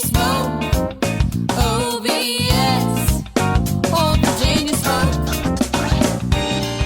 Smoke. OVS. Old Virginia Smoke.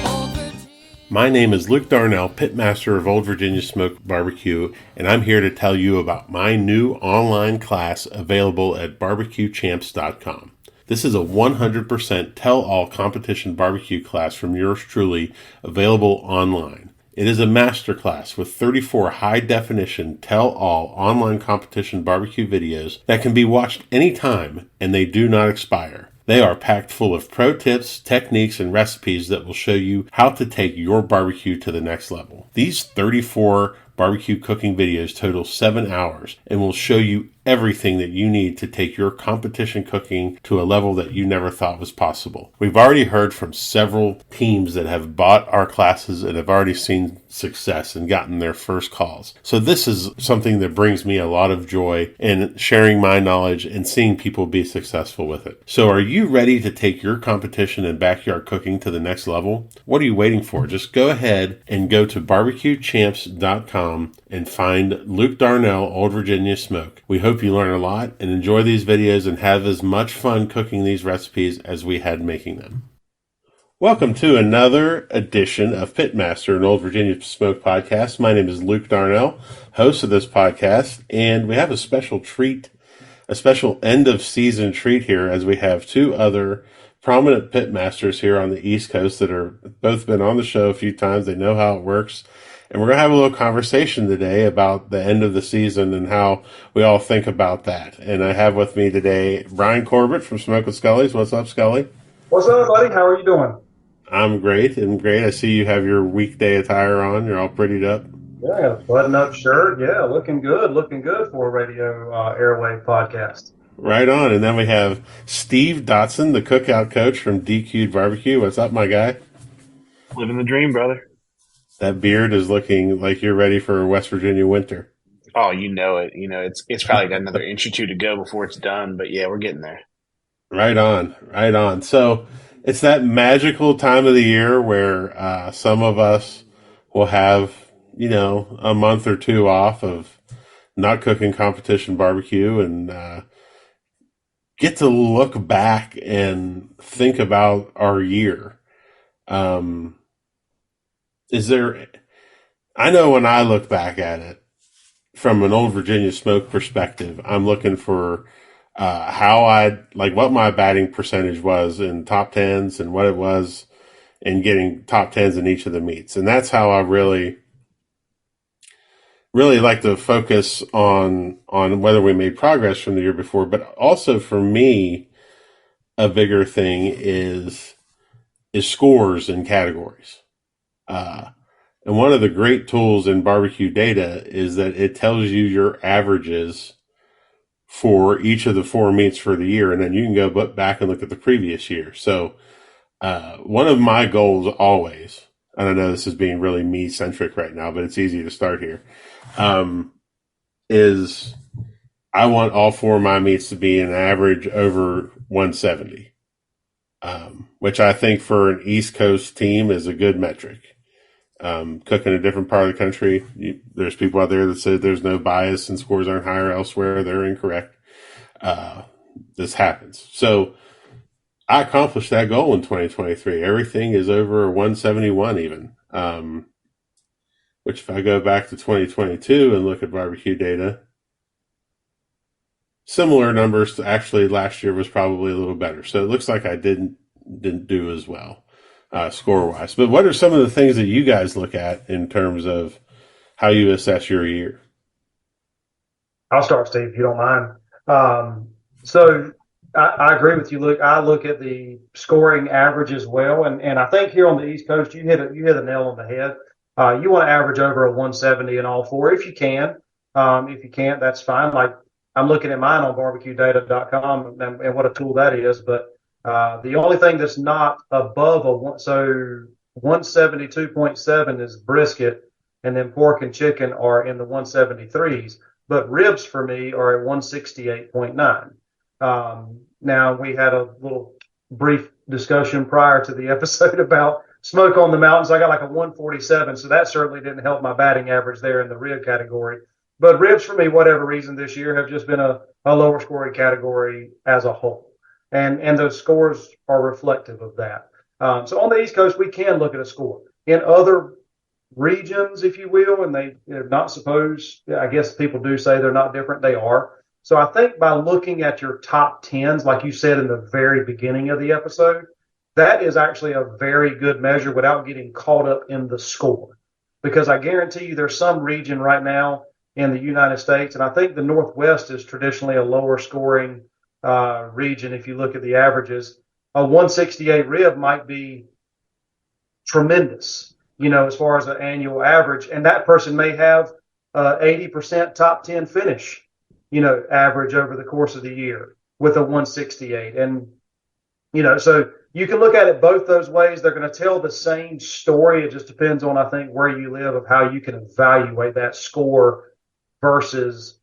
Old Virginia. My name is Luke Darnell, Pitmaster of Old Virginia Smoke BBQ, and I'm here to tell you about my new online class available at barbecuechamps.com. This is a 100% tell-all competition barbecue class from yours truly, available online. It is a masterclass with 34 high-definition tell-all online competition barbecue videos that can be watched anytime, and they do not expire. They are packed full of pro tips, techniques, and recipes that will show you how to take your barbecue to the next level. These 34 barbecue cooking videos total 7 hours and will show you everything that you need to take your competition cooking to a level that you never thought was possible. We've already heard from several teams that have bought our classes and have already seen success and gotten their first calls. So this is something that brings me a lot of joy in sharing my knowledge and seeing people be successful with it. So are you ready to take your competition and backyard cooking to the next level? What are you waiting for? Just go ahead and go to barbecuechamps.com and find Luke Darnell, Old Virginia Smoke. We hope you learn a lot and enjoy these videos and have as much fun cooking these recipes as we had making them. Welcome to another edition of Pitmaster, an Old Virginia Smoke podcast. My name is Luke Darnell, host of this podcast, and we have a special treat, a special end of season treat here, as we have two other prominent pitmasters here on the East Coast that are both been on the show a few times. They know how it works. And we're going to have a little conversation today about the end of the season and how we all think about that. And I have with me today Brian Corbett from Smokin Skullies. What's up, Scully? What's up, buddy? How are you doing? I'm great. I see you have your weekday attire on. You're all prettied up. Yeah, I got a button-up shirt. Yeah, looking good for a radio airwave podcast. Right on. And then we have Steve Dotson, the cookout coach from D Qued BBQ. What's up, my guy? Living the dream, brother. That beard is looking like you're ready for a West Virginia winter. Oh, you know it. You know, it's probably got another inch or two to go before it's done, but yeah, we're getting there. Right on, right on. So it's that magical time of the year where some of us will have, a month or two off of not cooking competition barbecue and get to look back and think about our year. I know when I look back at it from an Old Virginia Smoke perspective, I'm looking for what my batting percentage was in top tens and what it was in getting top tens in each of the meets. And that's how I really like to focus on whether we made progress from the year before. But also for me, a bigger thing is scores and categories. And one of the great tools in barbecue data is that it tells you your averages for each of the 4 meets for the year, and then you can go back and look at the previous year. So one of my goals always, and I know this is being really me-centric right now, but it's easy to start here, is I want all 4 of my meets to be an average over 170, which I think for an East Coast team is a good metric. Cooking in a different part of the country, there's people out there that say there's no bias and scores aren't higher elsewhere. They're incorrect. This happens. So I accomplished that goal in 2023. Everything is over 171 even, which if I go back to 2022 and look at barbecue data, similar numbers to actually last year was probably a little better. So it looks like I didn't do as well. Score-wise. But what are some of the things that you guys look at in terms of how you assess your year? I'll start, Steve, if you don't mind. So I agree with you, Luke. I look at the scoring average as well, and I think here on the East Coast, you hit the nail on the head. You want to average over a 170 in all 4 if you can. If you can't, that's fine. Like I'm looking at mine on barbecuedata.com and what a tool that is, but the only thing that's not above 172.7 is brisket, and then pork and chicken are in the 173s. But ribs for me are at 168.9. Now, we had a little brief discussion prior to the episode about smoke on the mountains. I got like a 147, so that certainly didn't help my batting average there in the rib category. But ribs for me, whatever reason this year, have just been a lower scoring category as a whole. And those scores are reflective of that. So on the East Coast, we can look at a score. In other regions, if you will, and they're not supposed, I guess people do say they're not different. They are. So I think by looking at your top tens, like you said in the very beginning of the episode, that is actually a very good measure without getting caught up in the score. Because I guarantee you there's some region right now in the United States, and I think the Northwest is traditionally a lower scoring region if you look at the averages. A 168 rib might be tremendous, as far as an annual average, and that person may have 80% top 10 finish, average over the course of the year with a 168. And, so you can look at it both those ways. They're going to tell the same story. It just depends on, I think, where you live of how you can evaluate that score versus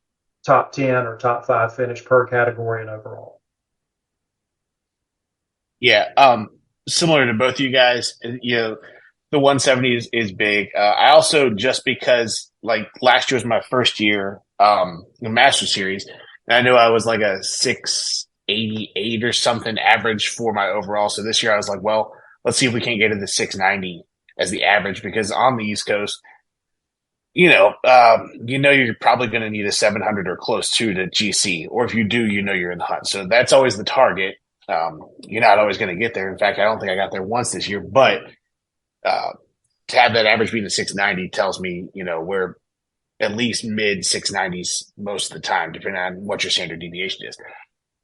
top 10 or top 5 finish per category and overall. Yeah. Similar to both of you guys, the 170 is big. I also, just because like last year was my first year, the Master Series, and I knew I was like a 688 or something average for my overall. So this year I was like, well, let's see if we can't get to the 690 as the average, because on the East Coast, you're probably going to need a 700 or close to GC, or if you do, you're in the hunt. So that's always the target. You're not always going to get there. In fact, I don't think I got there once this year, but to have that average being a 690 tells me, we're at least mid 690s most of the time, depending on what your standard deviation is.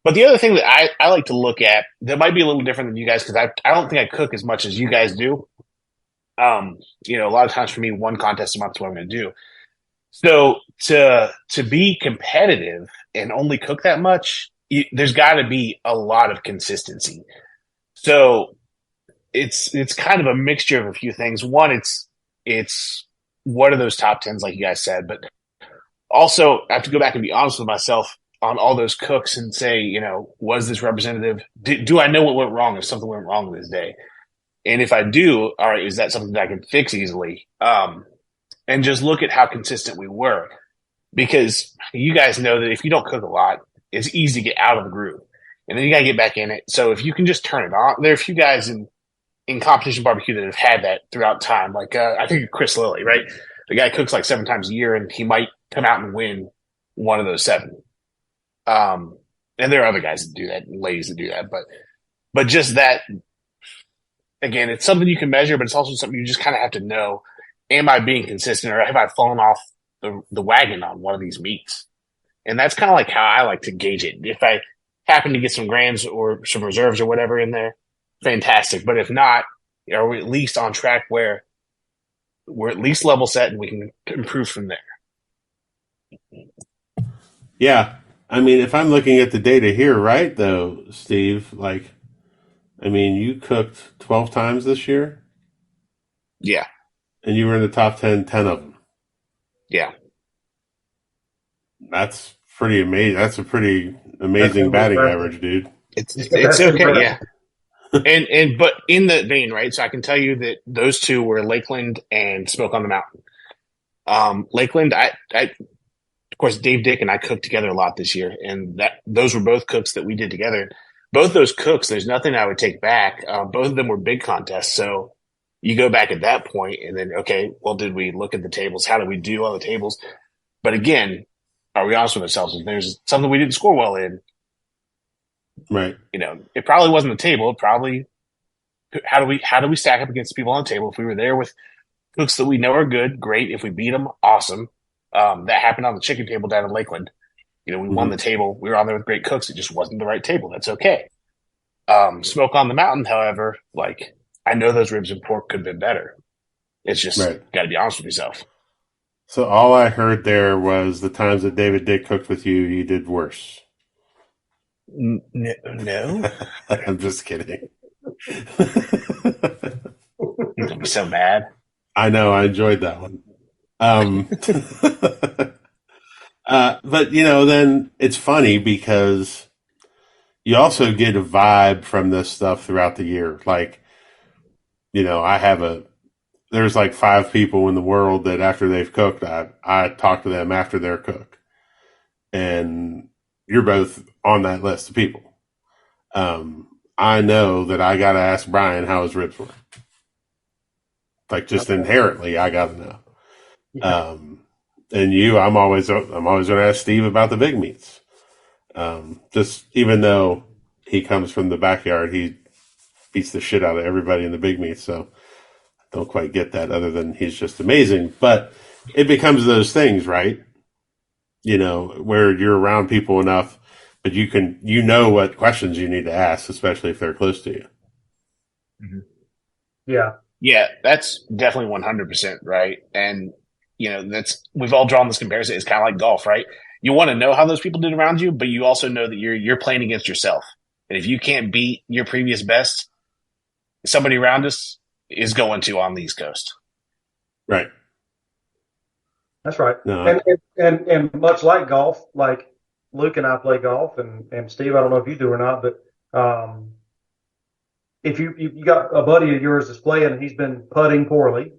But the other thing that I like to look at that might be a little different than you guys, because I don't think I cook as much as you guys do. A lot of times for me, one contest a month is what I'm going to do. So to be competitive and only cook that much, there's got to be a lot of consistency. So it's kind of a mixture of a few things. One, it's what are those top tens, like you guys said, but also I have to go back and be honest with myself on all those cooks and say, was this representative? Do I know what went wrong if something went wrong this day? And if I do, all right, is that something that I can fix easily? And just look at how consistent we were, because you guys know that if you don't cook a lot, it's easy to get out of the groove, and then you got to get back in it. So if you can just turn it on, there are a few guys in competition barbecue that have had that throughout time. Like I think Chris Lilly, right? The guy cooks like 7 times a year, and he might come out and win one of those 7. And there are other guys that do that, and ladies that do that, but just that. Again, it's something you can measure, but it's also something you just kind of have to know. Am I being consistent, or have I fallen off the wagon on one of these meats? And that's kind of like how I like to gauge it. If I happen to get some grands or some reserves or whatever in there, fantastic. But if not, are we at least on track where we're at least level set and we can improve from there? Yeah. I mean, if I'm looking at the data here, right, though, Steve, you cooked 12 times this year? Yeah. And you were in the top 10 of them? Yeah. That's pretty amazing. That's a pretty amazing batting average, dude. It's okay, yeah. But in the vein, right? So I can tell you that those two were Lakeland and Smoke on the Mountain. Lakeland, of course, Dave Dick and I cooked together a lot this year, and those were both cooks that we did together. Both those cooks, there's nothing I would take back. Both of them were big contests. So you go back at that point and then, okay, well, did we look at the tables? How did we do on the tables? But again, are we honest with ourselves? If there's something we didn't score well in, right? It probably wasn't the table. It probably, how do we stack up against people on the table? If we were there with cooks that we know are good, great. If we beat them, awesome. That happened on the chicken table down in Lakeland. We won the table. We were on there with great cooks. It just wasn't the right table. That's okay. Smoke on the Mountain, however, I know those ribs and pork could have been better. It's just got to be honest with yourself. So all I heard there was the times that David Dick cooked with you, you did worse. No. I'm just kidding. You're gonna be so mad. I know. I enjoyed that one. But then it's funny because you also get a vibe from this stuff throughout the year. I have there's like 5 people in the world that after they've cooked, I talk to them after they're cooked. And you're both on that list of people. I know that I got to ask Brian how his ribs were. Like just inherently, I got to know. Yeah. And I'm always going to ask Steve about the big meats. Just even though he comes from the backyard, he beats the shit out of everybody in the big meats. So I don't quite get that other than he's just amazing. But it becomes those things, right? Where you're around people enough, but you know what questions you need to ask, especially if they're close to you. Mm-hmm. Yeah. Yeah, that's definitely 100% right. And, we've all drawn this comparison. It's kind of like golf, right? You want to know how those people did around you, but you also know that you're playing against yourself. And if you can't beat your previous best, somebody around us is going to on the East Coast. Right. That's right. No. And much like golf, like Luke and I play golf, and Steve, I don't know if you do or not, but if you got a buddy of yours that's playing and he's been putting poorly,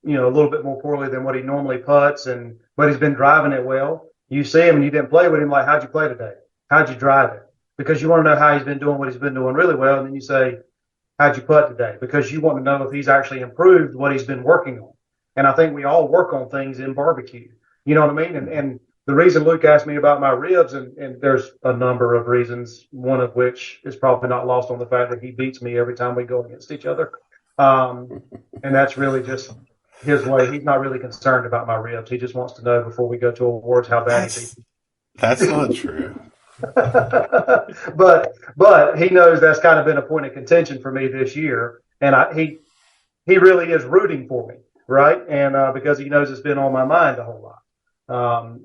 a little bit more poorly than what he normally puts, but he's been driving it well. You see him and you didn't play with him, like, how'd you play today? How'd you drive it? Because you want to know how he's been doing what he's been doing really well, and then you say, how'd you putt today? Because you want to know if he's actually improved what he's been working on. And I think we all work on things in barbecue. You know what I mean? And the reason Luke asked me about my ribs, and there's a number of reasons, one of which is probably not lost on the fact that he beats me every time we go against each other. And that's really just his way. He's not really concerned about my ribs. He just wants to know before we go to awards how bad he beats me. That's not true. but he knows that's kind of been a point of contention for me this year, and he really is rooting for me, right? And because he knows it's been on my mind a whole lot.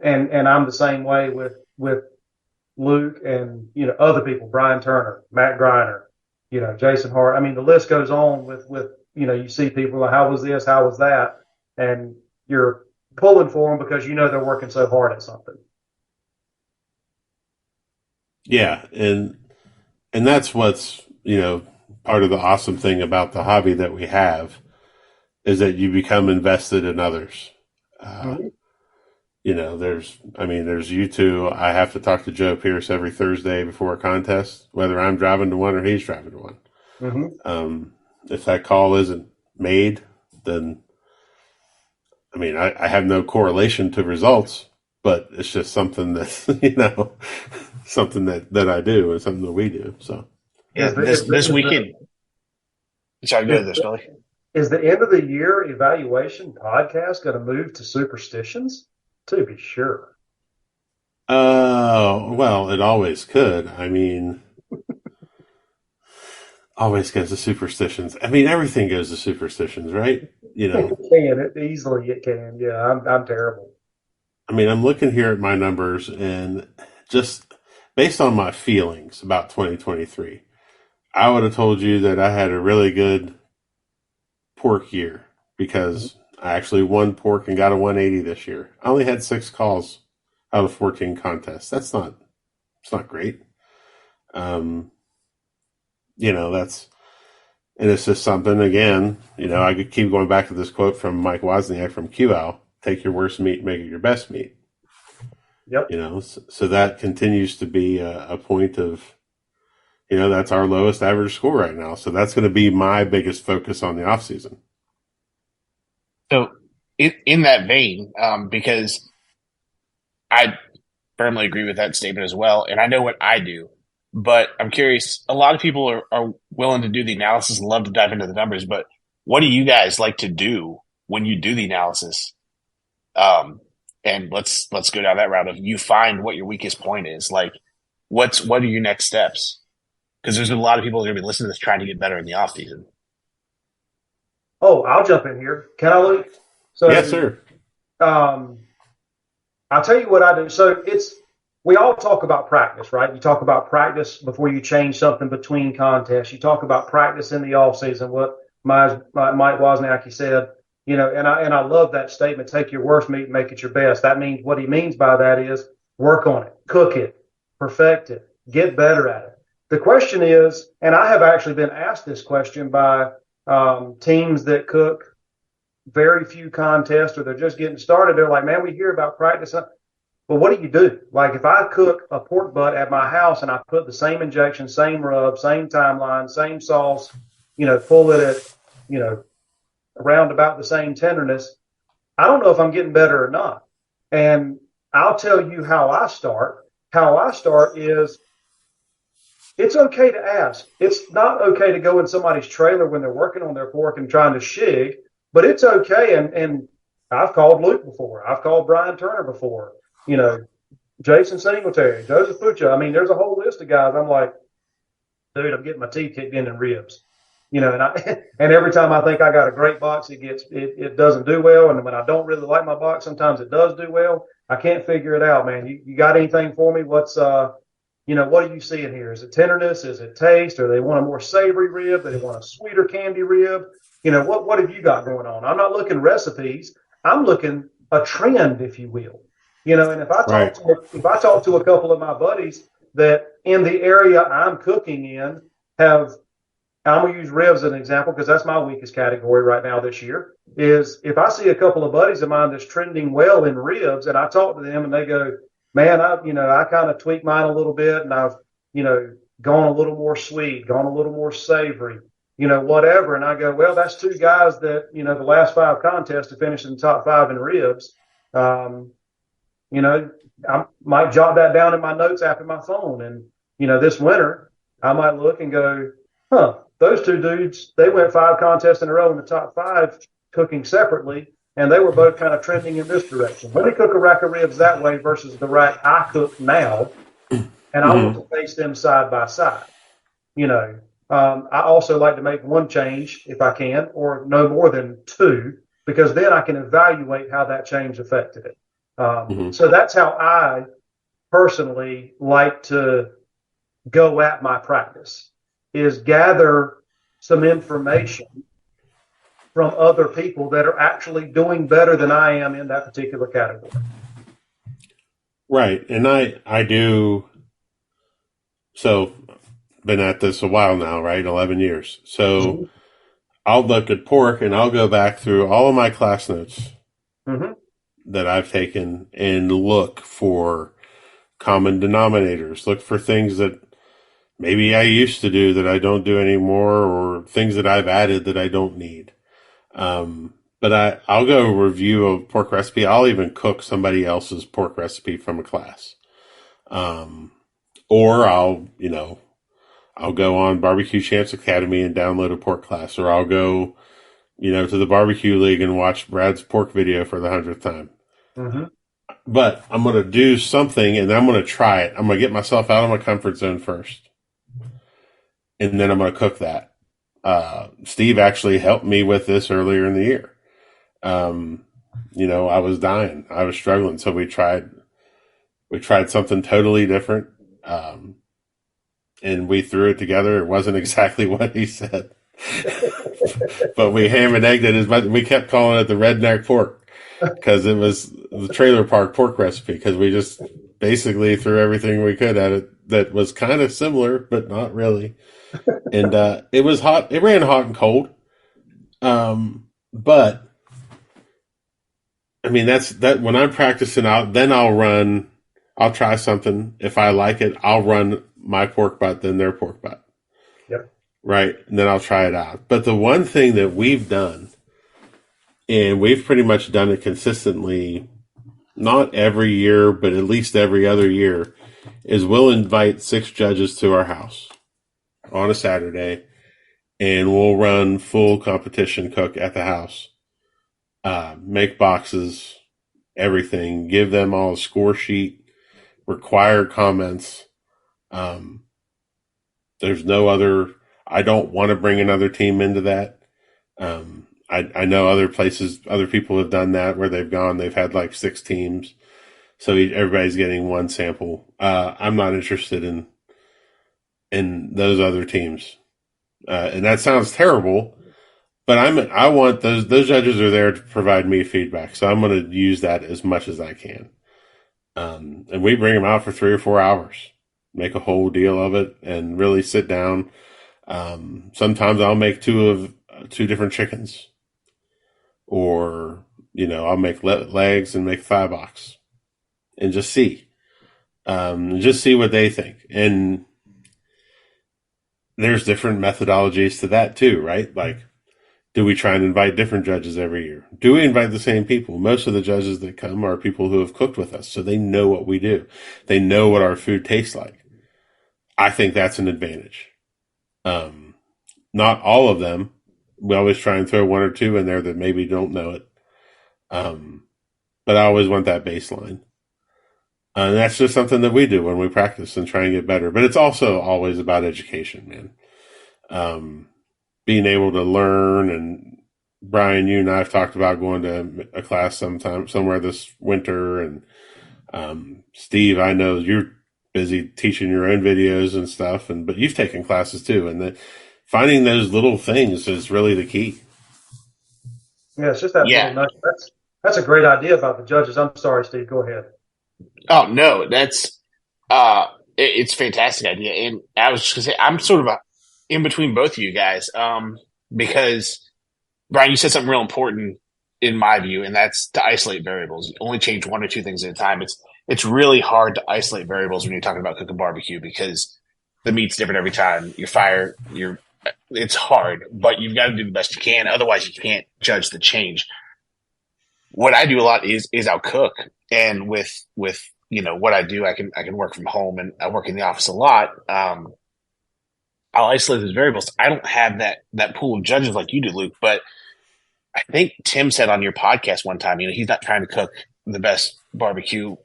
And I'm the same way with Luke and other people, Brian Turner, Matt Griner, Jason Hart. I mean, the list goes on with you see people like, how was this, how was that, and you're pulling for them because they're working so hard at something. Yeah, and that's what's part of the awesome thing about the hobby that we have is that you become invested in others. There's you two. I have to talk to Joe Pierce every Thursday before a contest, whether I'm driving to one or he's driving to one. Mm-hmm. If that call isn't made, then I have no correlation to results, but it's just something that something that I do and something that we do. So yeah, this weekend. Sorry, go ahead there, Scully. Is the end of the year evaluation podcast going to move to superstitions? To be sure. Well, it always could. Always goes to superstitions. Everything goes to superstitions, right? It can. It can. Yeah, I'm terrible. I'm looking here at my numbers and just based on my feelings about 2023, I would have told you that I had a really good pork year because I actually won pork and got a 180 this year. I only had 6 calls out of 14 contests. It's not great. And it's just something, again, I could keep going back to this quote from Mike Wozniak from QL, take your worst meat, make it your best meat. Yep. So that continues to be a point of, that's our lowest average score right now. So that's going to be my biggest focus on the off season. So in that vein, because I firmly agree with that statement as well. And I know what I do, but I'm curious, a lot of people are willing to do the analysis and love to dive into the numbers, but what do you guys like to do when you do the analysis? And let's go down that route of you find what your weakest point is. Like, what are your next steps? Because there's a lot of people that are going to be listening to this trying to get better in the off season. Oh, I'll jump in here. Can I, Luke? So, yes, sir. I'll tell you what I do. So we all talk about practice, right? You talk about practice before you change something between contests. You talk about practice in the off season. What Mike Wozniak said, and I love that statement. Take your worst meat and make it your best. That means what he means by that is work on it, cook it, perfect it, get better at it. The question is, and I have actually been asked this question by teams that cook very few contests or they're just getting started, they're like, man, we hear about practice. But what do you do? Like if I cook a pork butt at my house and I put the same injection, same rub, same timeline, same sauce, pull it at, around about the same tenderness, I don't know if I'm getting better or not. And I'll tell you how I start. How I start is it's okay to ask. It's not okay to go in somebody's trailer when they're working on their pork and trying to shig, but it's okay. And I've called Luke before. I've called Brian Turner before. Jason Singletary, Joseph Pucha. I mean, there's a whole list of guys. I'm like, dude, I'm getting my teeth kicked in ribs. And and every time I think I got a great box, it doesn't do well. And when I don't really like my box, sometimes it does do well. I can't figure it out, man. You got anything for me? What's what are you seeing here? Is it tenderness? Is it taste? Or they want a more savory rib? Do they want a sweeter candy rib? What have you got going on? I'm not looking recipes. I'm looking a trend, if you will. And if I talk to a couple of my buddies that in the area I'm cooking in I'm going to use ribs as an example because that's my weakest category right now this year, is if I see a couple of buddies of mine that's trending well in ribs and I talk to them and they go, man, I kind of tweaked mine a little bit and I've, gone a little more sweet, gone a little more savory, whatever. And I go, well, that's two guys that, the last 5 contests to finish in the top 5 in ribs. I might jot that down in my notes app in my phone. And, this winter I might look and go, those two dudes, they went 5 contests in a row in the top 5 cooking separately, and they were both kind of trending in this direction. Let me cook a rack of ribs that way versus the rack I cook now, and I want to face them side by side. I also like to make one change if I can, or no more than 2, because then I can evaluate how that change affected it. So that's how I personally like to go at my practice, is gather some information from other people that are actually doing better than I am in that particular category. Right. And I do. So been at this a while now, right? 11 years. So I'll look at pork and I'll go back through all of my class notes that I've taken and look for common denominators, look for things that maybe I used to do that I don't do anymore, or things that I've added that I don't need. But I'll go review a pork recipe. I'll even cook somebody else's pork recipe from a class. Or I'll go on Barbecue Champs Academy and download a pork class, or I'll go, to the barbecue league and watch Brad's pork video for the 100th time. But I'm going to do something and then I'm going to try it. I'm going to get myself out of my comfort zone first. And then I'm going to cook that. Steve actually helped me with this earlier in the year. I was dying. I was struggling. So we tried something totally different. And we threw it together. It wasn't exactly what he said, but we ham and egged it as much. We kept calling it the redneck pork because it was the trailer park pork recipe, because we just basically threw everything we could at it that was kind of similar, but not really. And it was hot. It ran hot and cold. But I mean, that's that when I'm practicing out, then I'll try something. If I like it, I'll run my pork butt, then their pork butt. Yep. Right. And then I'll try it out. But the one thing that we've done, and we've pretty much done it consistently, not every year, but at least every other year, is we'll invite 6 judges to our house on a Saturday, and we'll run full competition cook at the house, make boxes, everything, give them all a score sheet, required comments. There's no other, I don't want to bring another team into that. I know other places, other people have done that where they've had like 6 teams. So everybody's getting one sample. I'm not interested in those other teams. And that sounds terrible, but I want those judges are there to provide me feedback. So I'm going to use that as much as I can. And we bring them out for 3 or 4 hours, make a whole deal of it and really sit down. Sometimes I'll make 2 different chickens. or, I'll make legs and make thigh box and just see what they think. And there's different methodologies to that too, right? Like, do we try and invite different judges every year? Do we invite the same people? Most of the judges that come are people who have cooked with us, so they know what we do. They know what our food tastes like. I think that's an advantage. Not all of them. We always try and throw one or two in there that maybe don't know it. But I always want that baseline. And that's just something that we do when we practice and try and get better. But it's also always about education, man. Being able to learn. And Brian, you and I have talked about going to a class somewhere this winter. And Steve, I know you're busy teaching your own videos and stuff, but you've taken classes too. And finding those little things is really the key. Yeah, it's just that little nugget. That's a great idea about the judges. I'm sorry, Steve. Go ahead. Oh no, it's a fantastic idea. And I was just gonna say, I'm sort of in between both of you guys, because Brian, you said something real important in my view, and that's to isolate variables. You only change one or two things at a time. It's really hard to isolate variables when you're talking about cooking barbecue because the meat's different every time. It's hard, but you've got to do the best you can. Otherwise, you can't judge the change. What I do a lot is I'll cook, and with what I do, I can work from home, and I work in the office a lot. I'll isolate those variables. I don't have that pool of judges like you do, Luke, but I think Tim said on your podcast one time, he's not trying to cook the best barbecue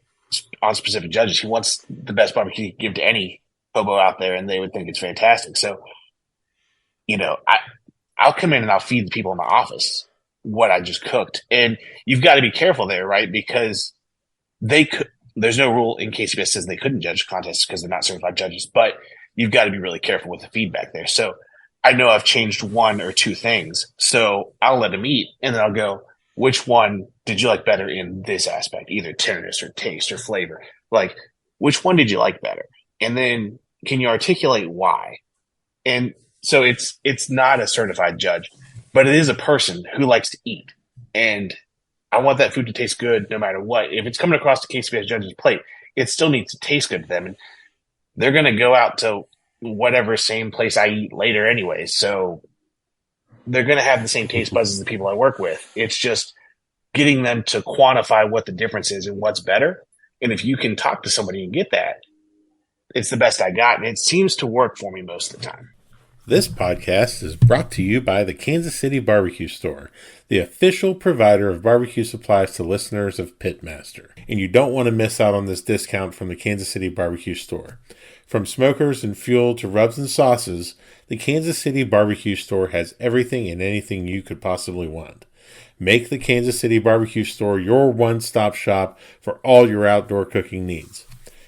on specific judges. He wants the best barbecue he can give to any hobo out there, and they would think it's fantastic. So, I'll come in and I'll feed the people in my office what I just cooked. And you've got to be careful there, right? Because there's no rule in KCBS says they couldn't judge contests because they're not certified judges, but you've got to be really careful with the feedback there. So I know I've changed one or two things. So I'll let them eat and then I'll go, which one did you like better in this aspect? Either tenderness or taste or flavor. Like, which one did you like better? And then can you articulate why? And so it's not a certified judge, but it is a person who likes to eat. And I want that food to taste good no matter what. If it's coming across the KCBS judge's plate, it still needs to taste good to them. And they're going to go out to whatever same place I eat later anyway. So they're going to have the same taste buds as the people I work with. It's just getting them to quantify what the difference is and what's better. And if you can talk to somebody and get that, it's the best I got. And it seems to work for me most of the time. This podcast is brought to you by the Kansas City Barbecue Store, the official provider of barbecue supplies to listeners of Pitmaster. And you don't want to miss out on this discount from the Kansas City Barbecue Store. From smokers and fuel to rubs and sauces, the Kansas City Barbecue Store has everything and anything you could possibly want. Make the Kansas City Barbecue Store your one-stop shop for all your outdoor cooking needs.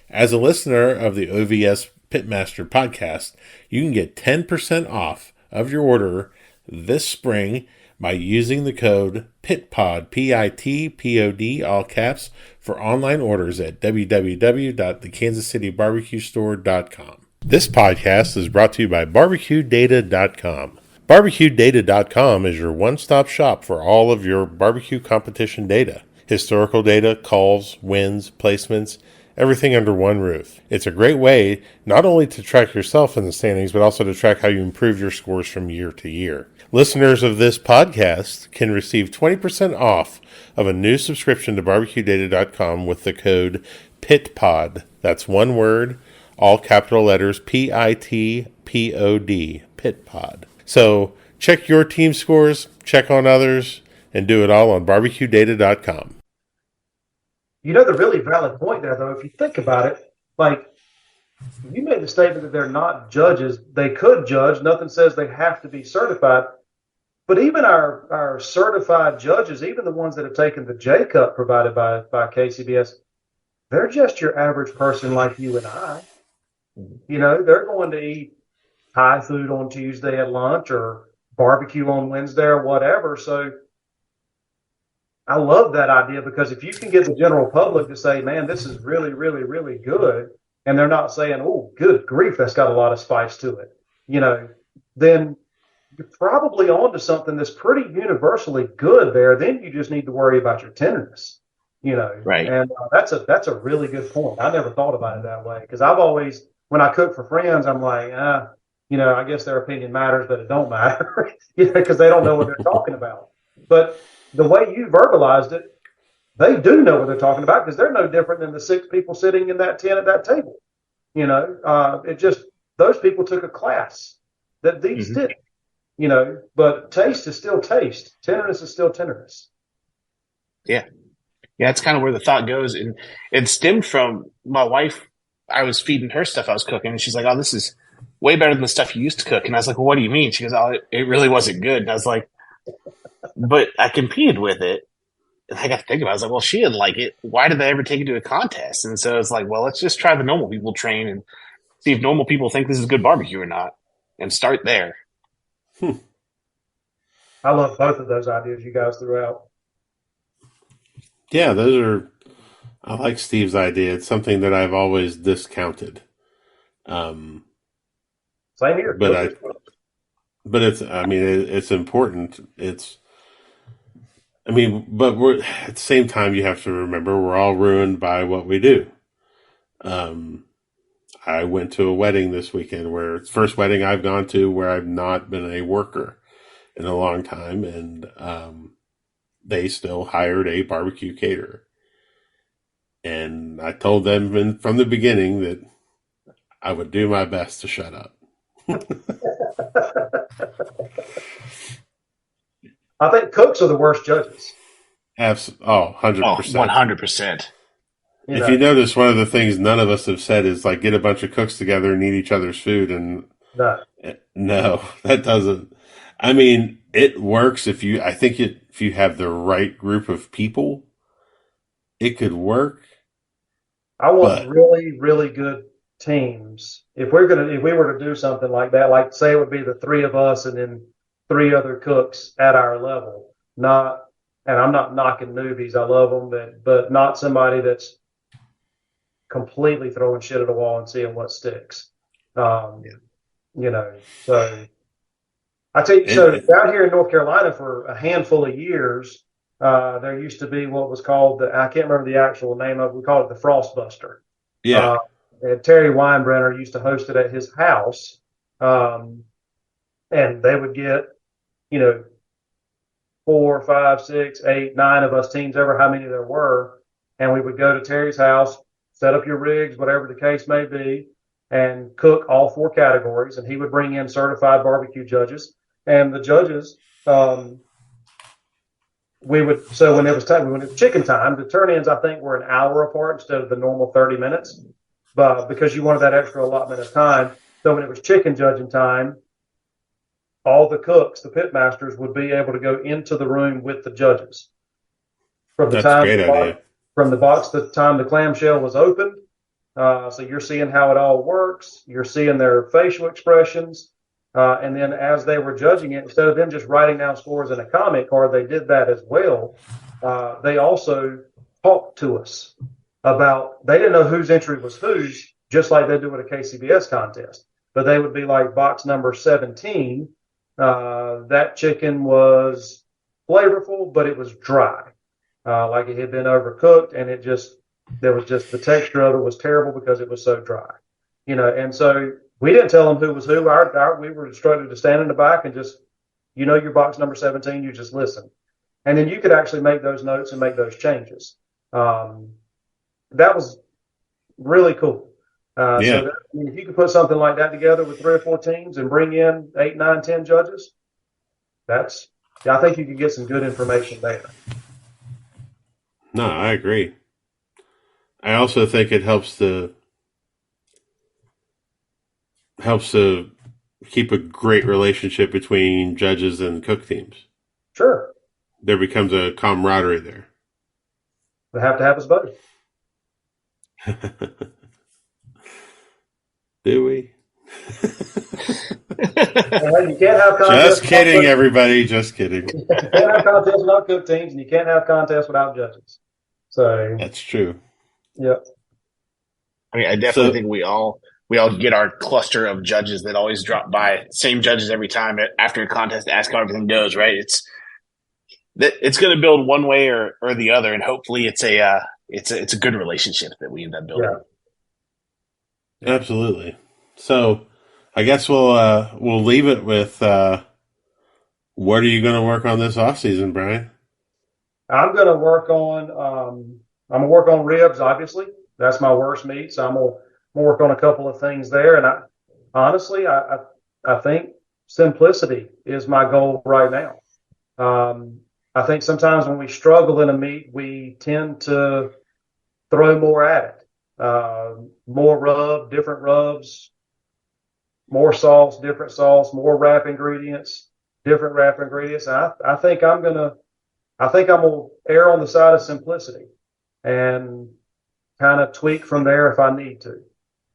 As a listener of the OVS Pitmaster podcast, you can get 10% off of your order this spring by using the code PITPOD, PITPOD, all caps, for online orders at www.thekansascitybarbecuestore.com. This podcast is brought to you by BarbecueData.com. BarbecueData.com is your one-stop shop for all of your barbecue competition data. Historical data, calls, wins, placements, everything under one roof. It's a great way not only to track yourself in the standings, but also to track how you improve your scores from year to year. Listeners of this podcast can receive 20% off of a new subscription to BarbecueData.com with the code PITPOD. That's one word, all capital letters, PITPOD, PITPOD. So check your team scores, check on others, and do it all on BarbecueData.com. The really valid point there, though, if you think about it, like you made the statement that they're not judges. They could judge. Nothing says they have to be certified. But even our certified judges, even the ones that have taken the J Cup provided by KCBS, they're just your average person like you and I. They're going to eat Thai food on Tuesday at lunch or barbecue on Wednesday or whatever. So I love that idea because if you can get the general public to say, man, this is really, really, really good, and they're not saying, oh, good grief, that's got a lot of spice to it, then you're probably onto something that's pretty universally good there. Then you just need to worry about your tenderness, Right. And that's a really good point. I never thought about it that way because I've always, when I cook for friends, I'm like, I guess their opinion matters, but it don't matter, because they don't know what they're talking about. But the way you verbalized it, they do know what they're talking about because they're no different than the 6 people sitting in that tent at that table. It just, those people took a class that these didn't, but taste is still taste. Tenderness is still tenderness. Yeah. Yeah, that's kind of where the thought goes. And it stemmed from my wife. I was feeding her stuff I was cooking, and she's like, "Oh, this is way better than the stuff you used to cook." And I was like, "Well, what do you mean?" She goes, "Oh, it really wasn't good." And I was like, "But I competed with it." And I got to think about it. I was like, "Well, she didn't like it. Why did they ever take it to a contest?" And so it's like, well, let's just try the normal people train and see if normal people think this is good barbecue or not, and start there. I love both of those ideas you guys threw out. Yeah, I like Steve's idea. It's something that I've always discounted. Same here. But it's important. But we're at the same time, you have to remember we're all ruined by what we do. I went to a wedding this weekend where it's the first wedding I've gone to where I've not been a worker in a long time. And, they still hired a barbecue caterer. And I told them from the beginning that I would do my best to shut up. I think cooks are the worst judges. 100%. 100%. If you notice, one of the things none of us have said is like get a bunch of cooks together and eat each other's food. And no, that doesn't. I mean, it works if you have the right group of people, it could work. I want really, really good teams. If we were to do something like that, like say it would be the 3 of us and then 3 other cooks at our level, and I'm not knocking newbies. I love them, but not somebody that's completely throwing shit at a wall and seeing what sticks. So I tell you, so down here in North Carolina for a handful of years, there used to be what was called I can't remember the actual name of it. We called it the Frostbuster. Yeah. And Terry Weinbrenner used to host it at his house. And they would get, 4, 5, 6, 8, 9 of us teams, ever how many there were. And we would go to Terry's house, set up your rigs, whatever the case may be, and cook all 4 categories. And he would bring in certified barbecue judges. And the judges, when it was chicken time, the turn-ins, I think, were an hour apart instead of the normal 30 minutes, but because you wanted that extra allotment of time. So when it was chicken judging time, all the cooks, the pitmasters, would be able to go into the room with the judges. That's a great idea. From the box, the time the clamshell was opened. So you're seeing how it all works. You're seeing their facial expressions. And then as they were judging it, instead of them just writing down scores in a comment card, they did that as well. They also talked to us about, they didn't know whose entry was whose, just like they do at a KCBS contest. But they would be like box number 17. That chicken was flavorful, but it was dry. Like it had been overcooked, and there was just the texture of it was terrible because it was so dry. And so we didn't tell them who was who. We were instructed to stand in the back and just, your box number 17, you just listen. And then you could actually make those notes and make those changes. That was really cool. So if you could put something like that together with 3 or 4 teams and bring in 8, 9, 10 judges, I think you could get some good information there. No, I agree. I also think it helps to keep a great relationship between judges and cook teams. Sure. There becomes a camaraderie there. We have to have us both. Do we? You can't have contests. Just kidding, everybody. Just kidding. You can't have contests without cook teams, and you can't have contests without judges. So that's true. Yep. I mean, I definitely think we all we all get our cluster of judges that always drop by, same judges every time after a contest to ask how everything goes, right? It's going to build one way or the other, and hopefully it's a good relationship that we end up building. Yeah. Absolutely. So I guess we'll leave it with what are you going to work on this off season, Brian? I'm going to work on ribs. Obviously, that's my worst meat, so I'm gonna work on a couple of things there. And I think simplicity is my goal right now. I think sometimes when we struggle in a meat, we tend to throw more at it. More rub, different rubs, more sauce, different sauce, more wrap ingredients, different wrap ingredients. I think I'm gonna err on the side of simplicity and kind of tweak from there if I need to.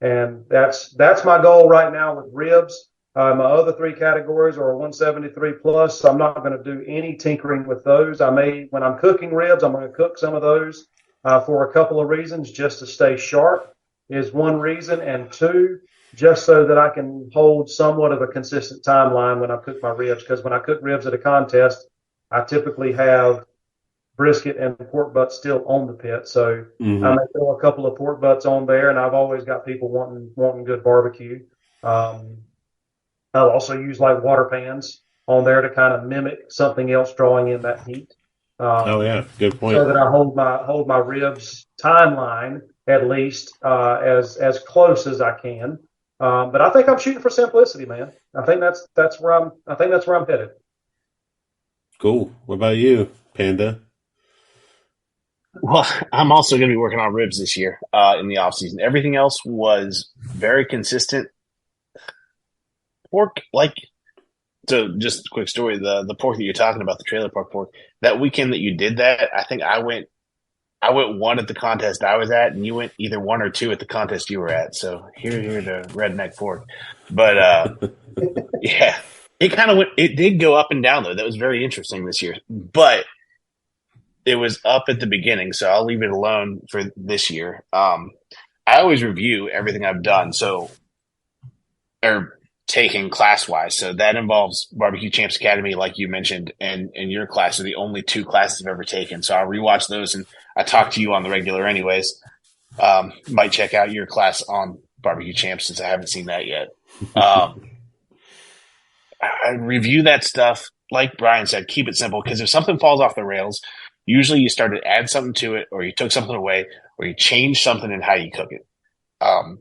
And that's my goal right now with ribs. My other three categories are 173 plus. So I'm not going to do any tinkering with those. When I'm cooking ribs, I'm going to cook some of those for a couple of reasons. Just to stay sharp is one reason, and two, just so that I can hold somewhat of a consistent timeline when I cook my ribs. Because when I cook ribs at a contest, I typically have brisket and pork butts still on the pit. So I may throw a couple of pork butts on there, and I've always got people wanting good barbecue. I'll also use like water pans on there to kind of mimic something else drawing in that heat. Oh yeah, good point. So that I hold my ribs timeline at least as close as I can. But I think I'm shooting for simplicity, man. I think that's where I'm headed. Cool. What about you, Panda? Well, I'm also going to be working on ribs this year in the off season. Everything else was very consistent. Pork, so just a quick story. The pork that you're talking about, the trailer park pork, that weekend that you did that, I think I went one at the contest I was at, and you went either one or two at the contest you were at. So here to redneck pork. But yeah, it did go up and down though. That was very interesting this year. But it was up at the beginning, so I'll leave it alone for this year. I always review everything I've done, or taken class-wise. So that involves Barbecue Champs Academy, like you mentioned, and your class are the only two classes I've ever taken. So I'll rewatch those, and I talk to you on the regular anyways. Might check out your class on Barbecue Champs since I haven't seen that yet. I review that stuff. Like Brian said, keep it simple, because if something falls off the rails, usually you start to add something to it, or you took something away, or you change something in how you cook it.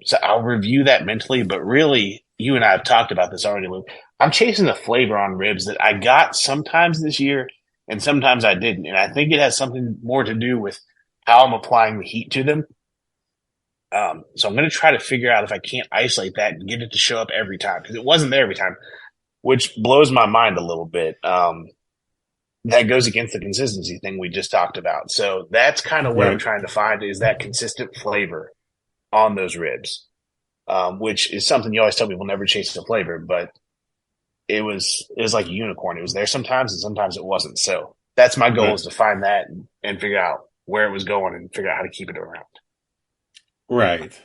So I'll review that mentally, but really, you and I have talked about this already, Luke. I'm chasing the flavor on ribs that I got sometimes this year, and sometimes I didn't. And I think it has something more to do with how I'm applying the heat to them. So I'm going to try to figure out if I can't isolate that and get it to show up every time, because it wasn't there every time, which blows my mind a little bit. That goes against the consistency thing we just talked about. So that's kind of what I'm trying to find, is that consistent flavor on those ribs, which is something you always tell people, never chase the flavor, but it was like a unicorn. It was there sometimes, and sometimes it wasn't. So that's my goal, is to find that and figure out where it was going and figure out how to keep it around. Right.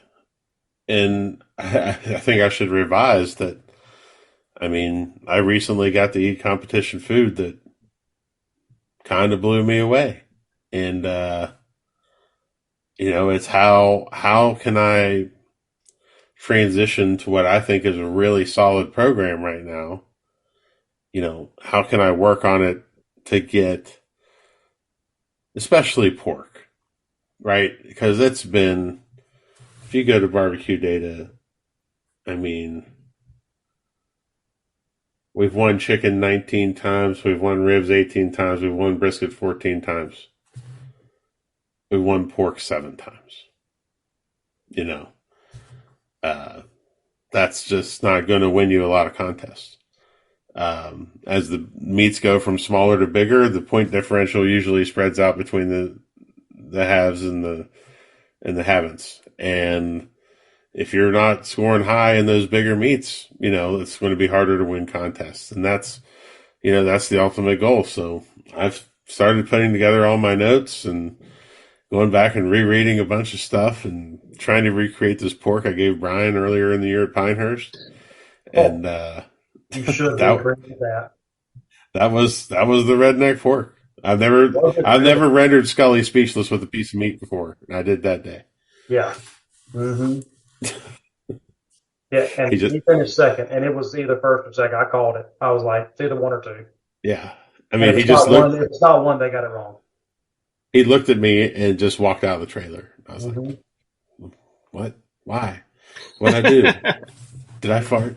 And I think I should revise that. I mean, I recently got to eat competition food that kind of blew me away. And, it's how can I transition to what I think is a really solid program right now? How can I work on it to get, especially pork, right? Because it's been, if you go to barbecue data, I mean, we've won chicken 19 times. We've won ribs 18 times. We've won brisket 14 times. We won pork 7 times. That's just not going to win you a lot of contests. As the meats go from smaller to bigger, the point differential usually spreads out between the haves and the haven'ts. And if you're not scoring high in those bigger meats, it's going to be harder to win contests. And that's the ultimate goal. So I've started putting together all my notes and going back and rereading a bunch of stuff and trying to recreate this pork I gave Brian earlier in the year at Pinehurst. And you should that recreate that. that was the redneck pork. I've never rendered Skully speechless with a piece of meat before. And I did that day. Yeah. Mm-hmm. Yeah, and he finished second, and it was either first or second. I called it. I was like, it's either one or two. Yeah. I mean, he just looked. If it's not one, they got it wrong. He looked at me and just walked out of the trailer. I was like, what? Why? What'd I do? Did I fart?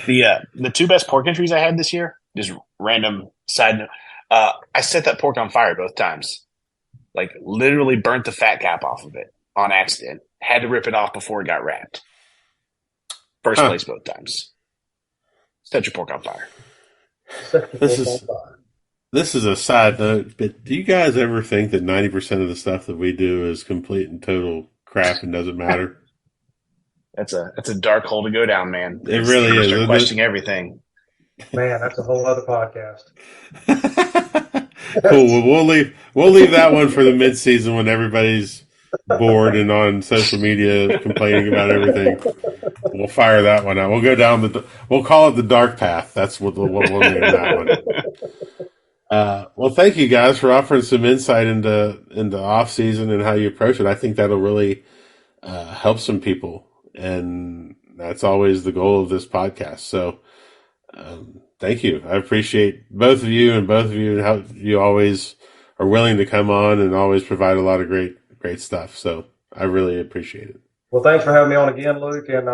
The two best pork entries I had this year, just random side note, I set that pork on fire both times. Like, literally burnt the fat cap off of it on accident. Had to rip it off before it got wrapped. First place both times. Set your pork on fire. This is a side note, but do you guys ever think that 90% of the stuff that we do is complete and total crap and doesn't matter? That's a dark hole to go down, man. It really is. Start questioning everything. Man, that's a whole other podcast. Cool. Well, we'll leave that one for the mid-season when everybody's bored and on social media complaining about everything. We'll fire that one out. We'll go down we'll call it the dark path. That's what we'll name that one. Well, thank you guys for offering some insight into off season and how you approach it. I think that'll really help some people, and that's always the goal of this podcast. So, thank you. I appreciate both of you and how you always are willing to come on and always provide a lot of great stuff. So I really appreciate it. Well, thanks for having me on again, Luke. And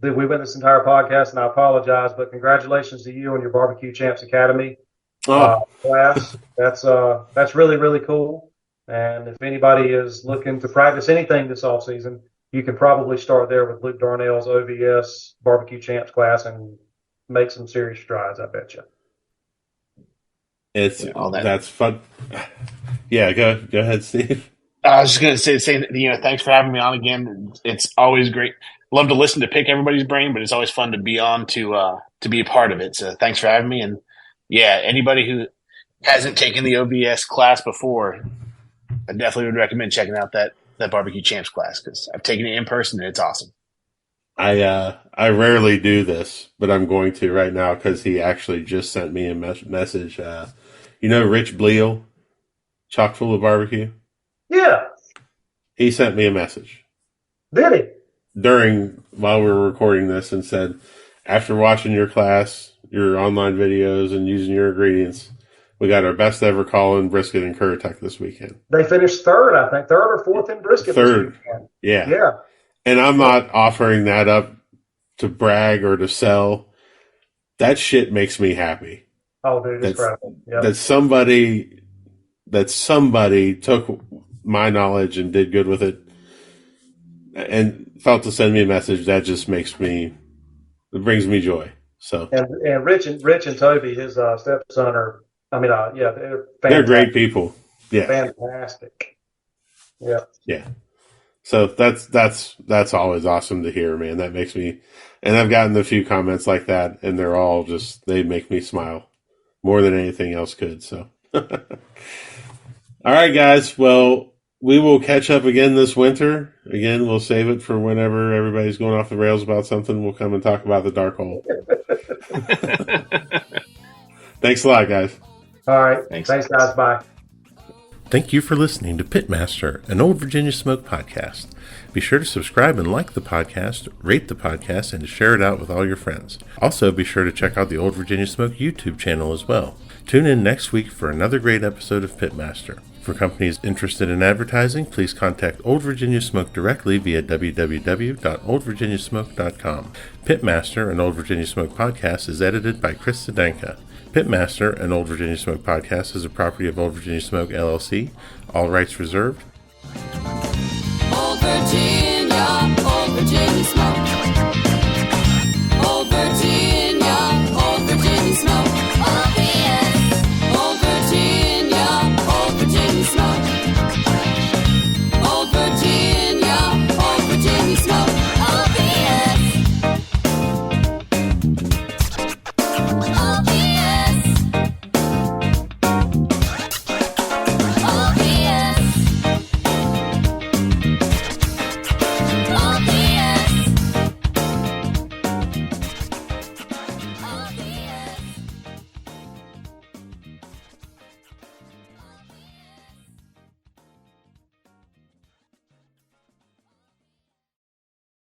we went this entire podcast, and I apologize, but congratulations to you and your Barbecue Champs Academy class. That's really, really cool. And if anybody is looking to practice anything this off season, you can probably start there with Luke Darnell's OVS Barbecue Champs class and make some serious strides, I bet you. That's fun. Yeah, go ahead, Steve. I was just going to say, thanks for having me on again. It's always great. Love to listen to pick everybody's brain, but it's always fun to be on to be a part of it. So thanks for having me. And yeah, anybody who hasn't taken the OVS class before, I definitely would recommend checking out that Barbecue Champs class, because I've taken it in person and it's awesome. I rarely do this, but I'm going to right now because he actually just sent me a message. Rich Bleal, chock full of barbecue. Yeah. He sent me a message. Did he? While we were recording this, and said, after watching your class, your online videos, and using your ingredients, we got our best ever call in brisket in Currituck this weekend. They finished third, I think. Third or fourth in brisket. Third. This weekend. Yeah. Yeah. And I'm not offering that up to brag or to sell. That shit makes me happy. Oh, dude, it's incredible. Yep. That somebody took my knowledge and did good with it and felt to send me a message. That just brings me joy. So and Rich and Toby, his stepson, they're fantastic. They're great people. Yeah, fantastic. Yeah, yeah. So that's always awesome to hear, man. That makes me, and I've gotten a few comments like that, and they're all they make me smile more than anything else could. So, all right, guys. Well, we will catch up again this winter. Again, we'll save it for whenever everybody's going off the rails about something. We'll come and talk about the dark hole. Thanks a lot, guys. All right. Thanks guys. Bye. Thank you for listening to Pitmaster, an Old Virginia Smoke podcast. Be sure to subscribe and like the podcast, rate the podcast, and to share it out with all your friends. Also, be sure to check out the Old Virginia Smoke YouTube channel as well. Tune in next week for another great episode of Pitmaster. For companies interested in advertising, please contact Old Virginia Smoke directly via www.oldvirginiasmoke.com. Pitmaster, an Old Virginia Smoke podcast, is edited by Chris Sedenka. Pitmaster, an Old Virginia Smoke podcast, is a property of Old Virginia Smoke, LLC. All rights reserved. Old Virginia.